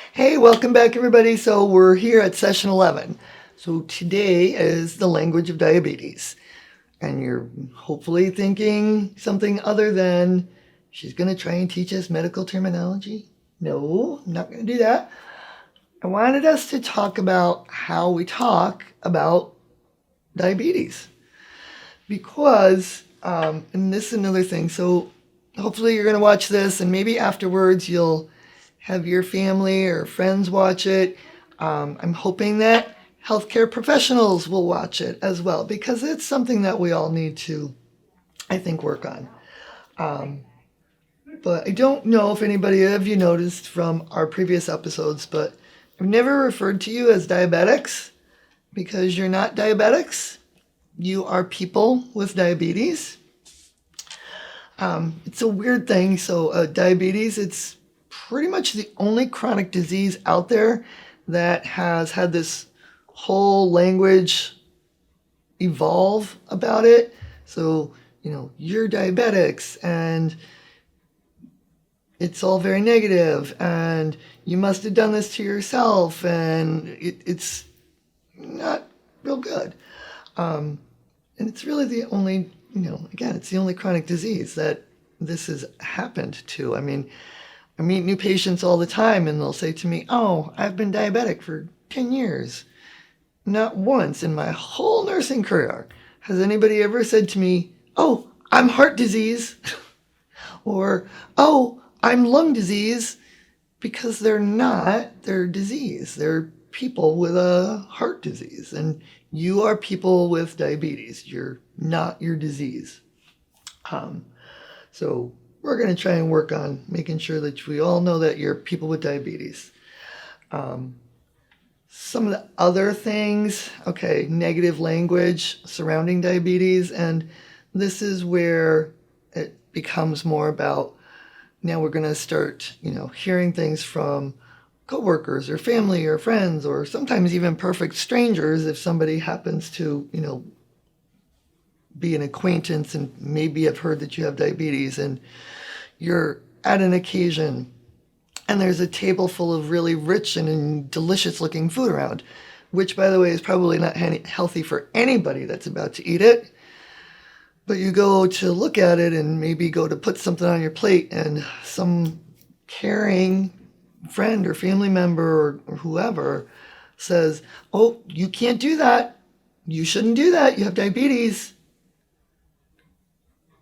Hey, welcome back, everybody. So we're here at session 11. So today is the language of diabetes. And you're hopefully thinking something other than she's going to try and teach us medical terminology. No, I'm not going to do that. I wanted us to talk about how we talk about diabetes. Because, and this is another thing, so hopefully you're going to watch this and maybe afterwards you'll have your family or friends watch it. I'm hoping that healthcare professionals will watch it as well because it's something that we all need to, I think, work on. But I don't know if anybody of you noticed from our previous episodes, but I've never referred to you as diabetics because you're not diabetics. You are people with diabetes. It's a weird thing. So diabetes, it's pretty much the only chronic disease out there that has had this whole language evolve about it. So, you're diabetics and it's all very negative and you must have done this to yourself and it's not real good. And it's really the only, again, it's the only chronic disease that this has happened to. I mean, I meet new patients all the time and they'll say to me, "Oh, I've been diabetic for 10 years. Not once in my whole nursing career has anybody ever said to me, 'Oh, I'm heart disease,' or 'Oh, I'm lung disease,' because they're not, they're disease. They're people with a heart disease. And you are people with diabetes. You're not your disease. So we're going to try and work on making sure that we all know that you're people with diabetes. Some of the other things, okay, negative language surrounding diabetes. And this is where it becomes more about, now we're going to start, hearing things from coworkers or family or friends or sometimes even perfect strangers if somebody happens to, be an acquaintance and maybe have heard that you have diabetes and you're at an occasion and there's a table full of really rich and delicious looking food around, which by the way is probably not healthy for anybody that's about to eat it. But you go to look at it and maybe go to put something on your plate and some caring friend or family member or whoever says, "Oh, you can't do that. You shouldn't do that. You have diabetes."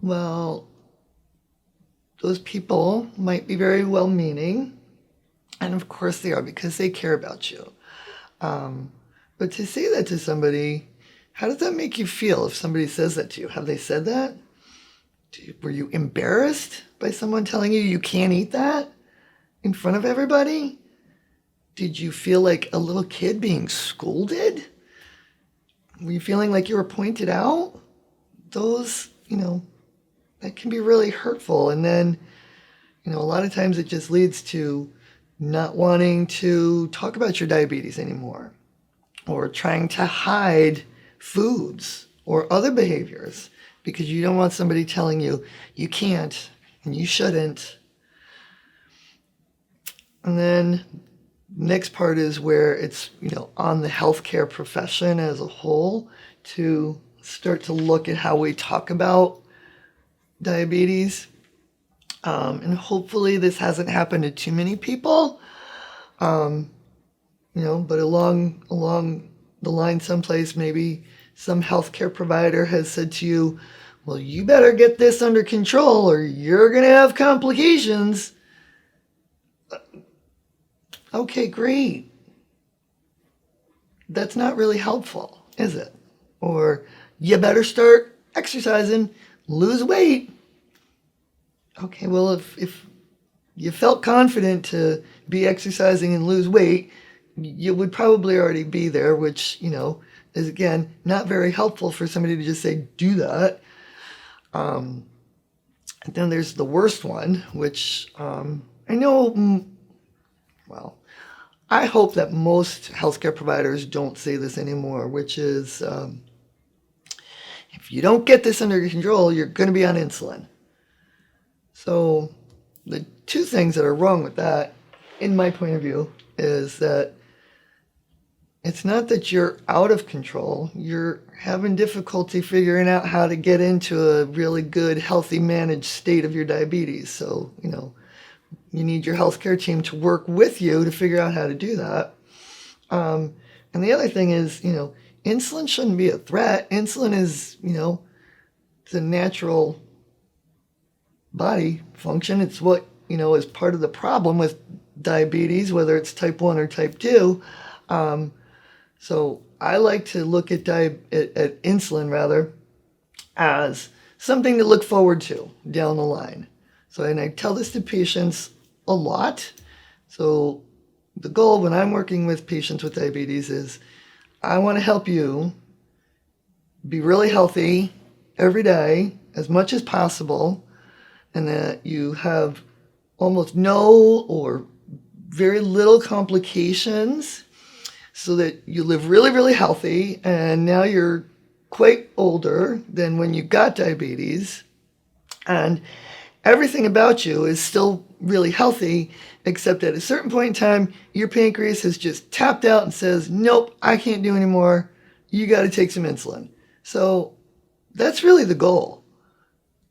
Well, those people might be very well-meaning, and of course they are because they care about you. But to say that to somebody, how does that make you feel if somebody says that to you? Have they said that? Were you embarrassed by someone telling you you can't eat that in front of everybody? Did you feel like a little kid being scolded? Were you feeling like you were pointed out? Those, that can be really hurtful. And then, a lot of times it just leads to not wanting to talk about your diabetes anymore or trying to hide foods or other behaviors because you don't want somebody telling you you can't and you shouldn't. And then next part is where it's, on the healthcare profession as a whole to start to look at how we talk about diabetes. And hopefully this hasn't happened to too many people. But along the line someplace, maybe some healthcare provider has said to you, "Well, you better get this under control or you're going to have complications." Okay, great. That's not really helpful, is it? Or you better start exercising, lose weight. Okay, well, if you felt confident to be exercising and lose weight, you would probably already be there, which, is again, not very helpful for somebody to just say, "Do that." And then there's the worst one, which I know, I hope that most healthcare providers don't say this anymore, which is, if you don't get this under control, you're going to be on insulin. So the two things that are wrong with that, in my point of view, is that it's not that you're out of control. You're having difficulty figuring out how to get into a really good, healthy, managed state of your diabetes. So, you need your healthcare team to work with you to figure out how to do that. And the other thing is, insulin shouldn't be a threat. Insulin is, it's a natural body function. It's what, is part of the problem with diabetes, whether it's type 1 or type 2. So I like to look at insulin rather as something to look forward to down the line. So, and I tell this to patients a lot. So the goal when I'm working with patients with diabetes is I want to help you be really healthy every day as much as possible, and that you have almost no or very little complications, so that you live really, really healthy, and now you're quite older than when you got diabetes, and everything about you is still really healthy, except at a certain point in time, your pancreas has just tapped out and says, nope, I can't do anymore. You got to take some insulin. So that's really the goal,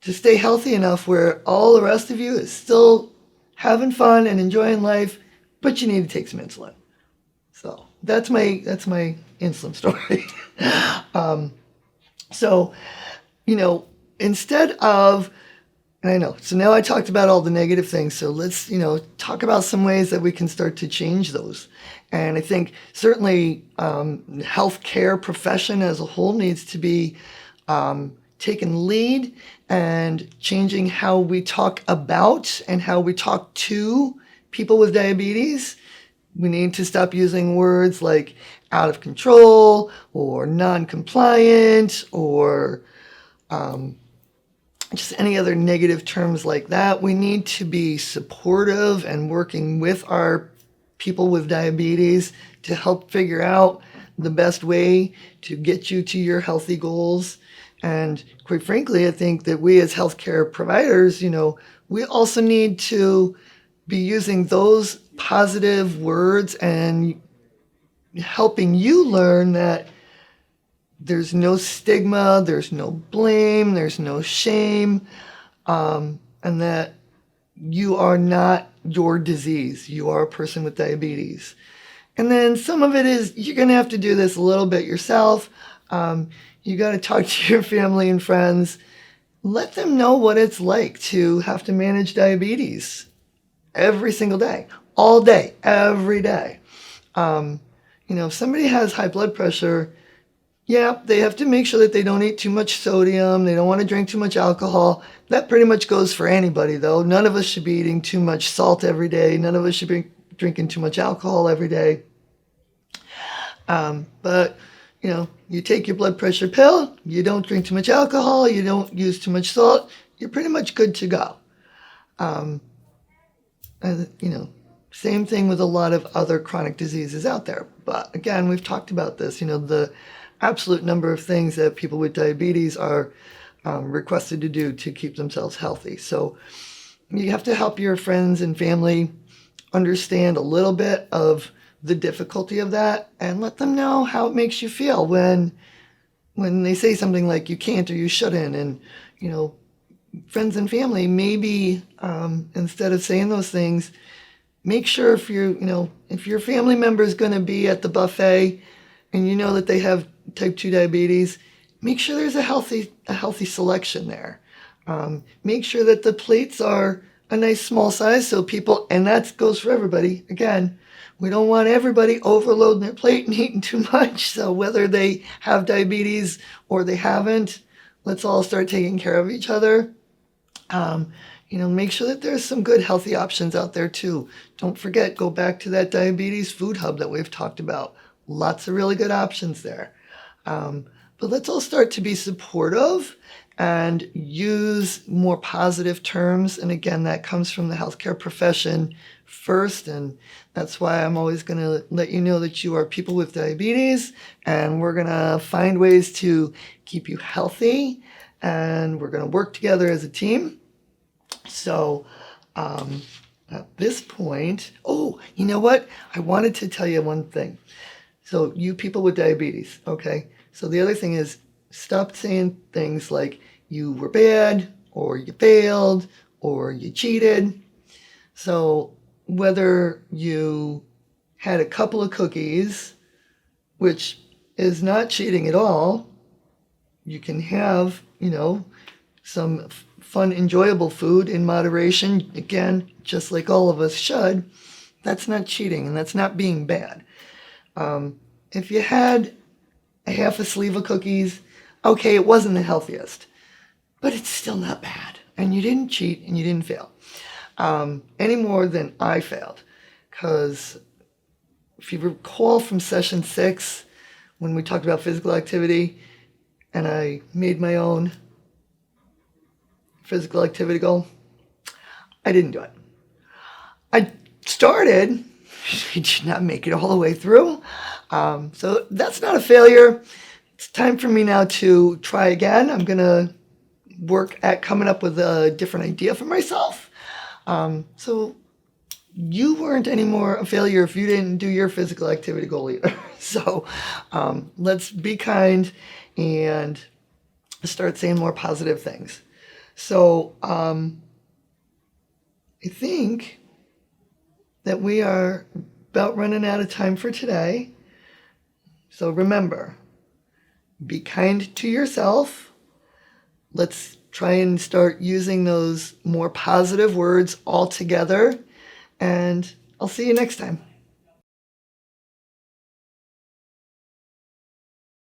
to stay healthy enough where all the rest of you is still having fun and enjoying life, but you need to take some insulin. So that's my insulin story. So, instead of, and I know, so now I talked about all the negative things, so let's, talk about some ways that we can start to change those. And I think certainly healthcare profession as a whole needs to be taking lead and changing how we talk about and how we talk to people with diabetes. We need to stop using words like out of control or non-compliant or just any other negative terms like that. We need to be supportive and working with our people with diabetes to help figure out the best way to get you to your healthy goals. And quite frankly, I think that we as healthcare providers, we also need to be using those positive words and helping you learn that there's no stigma, there's no blame, there's no shame, and that you are not your disease. You are a person with diabetes. And then some of it is you're going to have to do this a little bit yourself. You got to talk to your family and friends. Let them know what it's like to have to manage diabetes every single day, all day, every day. If somebody has high blood pressure, yeah, they have to make sure that they don't eat too much sodium. They don't want to drink too much alcohol. That pretty much goes for anybody, though. None of us should be eating too much salt every day. None of us should be drinking too much alcohol every day. But, you take your blood pressure pill, you don't drink too much alcohol, you don't use too much salt, you're pretty much good to go. Same thing with a lot of other chronic diseases out there. But again, we've talked about this, the absolute number of things that people with diabetes are requested to do to keep themselves healthy. So you have to help your friends and family understand a little bit of the difficulty of that and let them know how it makes you feel when they say something like you can't or you shouldn't. And, friends and family, maybe instead of saying those things, make sure if your family member is going to be at the buffet and you know that they have type 2 diabetes, make sure there's a healthy selection there. Make sure that the plates are a nice small size so people, and that goes for everybody. Again, we don't want everybody overloading their plate and eating too much. So whether they have diabetes or they haven't, let's all start taking care of each other. Make sure that there's some good healthy options out there too. Don't forget, go back to that diabetes food hub that we've talked about. Lots of really good options there. But let's all start to be supportive and use more positive terms. And again, that comes from the healthcare profession first. And that's why I'm always going to let you know that you are people with diabetes, and we're going to find ways to keep you healthy, and we're going to work together as a team. So At this point, oh, you know what? I wanted to tell you one thing. So you people with diabetes, okay? So the other thing is stop saying things like you were bad or you failed or you cheated. So whether you had a couple of cookies, which is not cheating at all, you can have, some fun, enjoyable food in moderation, again, just like all of us should. That's not cheating and that's not being bad. If you had a half a sleeve of cookies, okay, it wasn't the healthiest, but it's still not bad. And you didn't cheat and you didn't fail any more than I failed. Because if you recall from session 6, when we talked about physical activity, and I made my own physical activity goal, I didn't do it. I started, I did not make it all the way through. So that's not a failure. It's time for me now to try again. I'm going to work at coming up with a different idea for myself. So you weren't any more a failure if you didn't do your physical activity goal either. So let's be kind and start saying more positive things. So I think that we are about running out of time for today. So remember, be kind to yourself. Let's try and start using those more positive words all together. And I'll see you next time.